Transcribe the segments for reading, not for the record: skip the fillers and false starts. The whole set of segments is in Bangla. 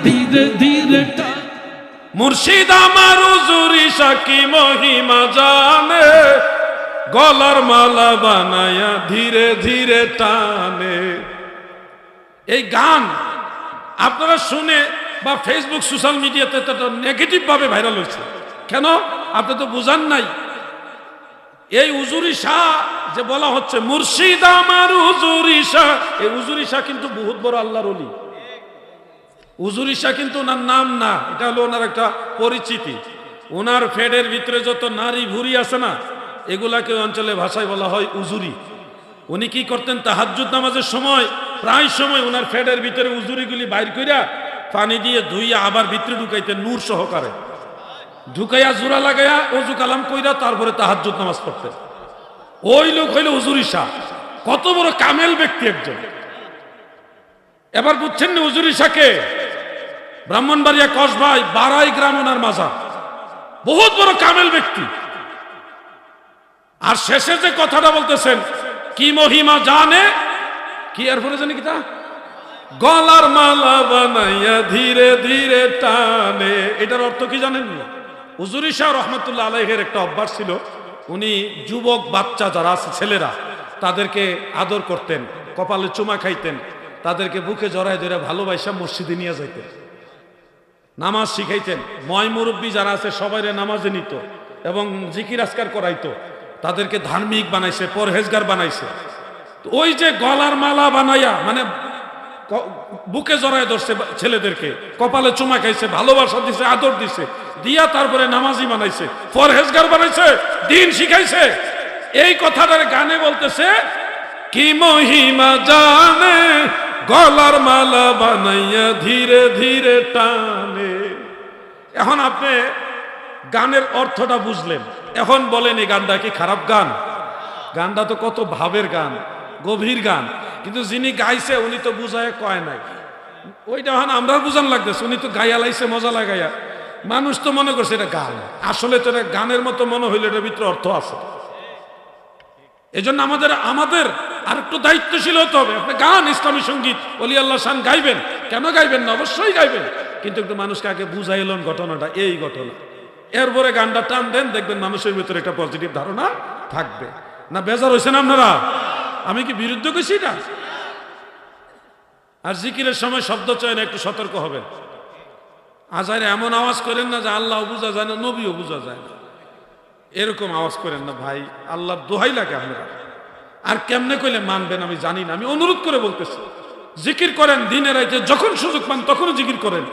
ধীরে ধীরে মুর্শিদ আমার হুজুরি সাকি মহিমা জানে গলার মালা বানায়া ধীরে ধীরে টানে। এই গান আপনারা শুনে বা ফেসবুক সোশ্যাল মিডিয়াতে নেগেটিভ ভাবে ভাইরাল হয়েছে কেন? আপনি তো বুঝান নাই। এই হুজুরি শাহ যে বলা হচ্ছে মুর্শিদ আমার হুজুরি শাহ, এই হুজুরি শাহ কিন্তু বহুত বড় আল্লাহর ওলি। হুজুরি শাহ কিন্তু ওনার নাম না, এটা হলো ওনার একটা পরিচিতি। ওনার ফেডের ভিতরে যত নারী ভুরি আছে না, এগুলাকে অঞ্চলে ভাষায় বলা হয় উজুরি। উনি কি করতেন? তাহাজ্জুদ নামাজের সময় প্রায় সময় ওনার ফেডের ভিতরে উজুরিগুলি বাইর কইরা পানি দিয়ে ধুইয়া আবার ভিতরে ঢুকাইতেন নূর সহকারে, ঢুকাইয়া জোড়া লাগাইয়া ওযু কালাম কইরা তারপরে তাহাজ্জুদ নামাজ পড়তেন। ওই লোক হইল হুজুরি শাহ, কত বড় কামেল ব্যক্তি একজন। এবার বুঝছেন না হুজুরি শাহকে? ব্রাহ্মণবাড়িয়া কসবাই বারাই গ্রাম ওনার মাজার, বহুত বড় কামেল ব্যক্তি। আর শেষে যে কথাটা বলতেছেন কি মহিমা জানে, কি এরপরে জানি কিটা গলার মালা বানাইয়া ধীরে ধীরে টানে, এটার অর্থ কি জানেন? হুজুরি শাহ রহমতুল্লাহ আলাইহির একটা অভ্যাস ছিল, উনি যুবক বাচ্চা যারা আছে ছেলেরা তাদেরকে আদর করতেন, কপালে চুমা খাইতেন, তাদেরকে বুকে জড়ায় ধরে ভালোবাসা মসজিদে নিয়ে যাইতেন, নামাজ শিখাইতেন। ময় মুরব্বী যারা আছে সবাইরে নামাজে নিত এবং জিকির আজকার করাইতো, তাদেরকে ধার্মিক বানাইছে, পরহেজগার বানাইছে। ওই যে গলার মালা বানাইয়া মানে বুকে জড়ায় ধরছে ছেলেদেরকে, কপালে চুমা খাইছে, ভালোবাসা দিছে, আদর দিছে, দিয়া তারপরে নামাজি বানাইছে, পরহেজগার বানাইছে, দিন শিখাইছে। এই কথাটার গানে বলতেছে কি মহিমা জানে গলার মালা বানাইয়া ধীরে ধীরে টানে। এখন আপনি গানের অর্থটা বুঝলেন, এখন বলেন এই গানটা কি খারাপ গান? গানটা তো কত ভাবের গান, গভীর গান, কিন্তু যিনি গাইছে উনি তো বুঝায় কয় নাই। ওইটা এখন আমরা বুঝান লাগতেছে, উনি তো গাইয়া লাইছে মজা লাগাইয়া, মানুষ তো মনে করছে এটা গান, আসলে তো এটা গানের মতো মনে হইলে এটার ভিতরে অর্থ আছে। এই জন্য আমাদের আর একটু দায়িত্বশীল হতে হবে। আপনি গান, ইসলামী সঙ্গীত, ওলি আল্লাহ শান গাইবেন, কেন গাইবেন না? অবশ্যই গাইবেন, কিন্তু একটু মানুষকে আগে বুঝাইলেন ঘটনাটা এই ঘটনা, এরপরে গানটা টান দেন, দেখবেন মানুষের ভিতরে একটা পজিটিভ ধারণা থাকবে। না বেজার হয়েছেন আপনারা? আমি কি বিরুদ্ধে কইছি না? আর জিকিরের সময় শব্দ চয়নে একটু সতর্ক হবেন। আজারে এমন আওয়াজ করেন না যে আল্লাহ বুঝা যায় না, নবীও বুঝা যায় না, এরকম আওয়াজ করেন না ভাই, আল্লাহর দোহাই লাগে আপনারা। আর কেমনে কইলে মানবেন আমি জানি না, আমি অনুরোধ করে বলতেছি, জিকির করেন দিনে রাইতে, যখন সুযোগ পান তখনও জিকির করেন।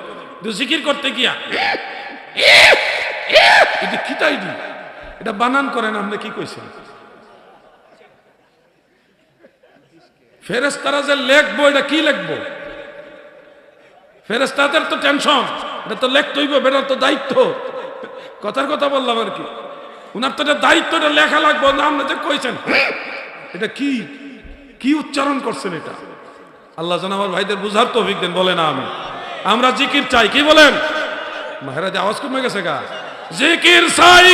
জিকির করতে গিয়া এটা কিতাই দি, এটা বানান করেন। আপনি কি কইছেন? ফেরেশতারা যে লেখবো, এটা কি লেখবো? ফেরেশতাদের তো টেনশন, এটা তো লেখতে হইব, বেটার তো দায়িত্ব। কথার কথা বললাম আর কি, উনার তো এটা দায়িত্ব, এটা লেখা লাগবো না। আপনি যে কইছেন এটা কি কি উচ্চারণ করছেন? এটা আল্লাহ যেন আমার ভাইদের বুঝার তৌফিক দেন। বলে না আমি, আমরা জিকির চাই, কি বলেন? মাহেরাজ আওয়াজ কমে গেছে গা। জিকির চাই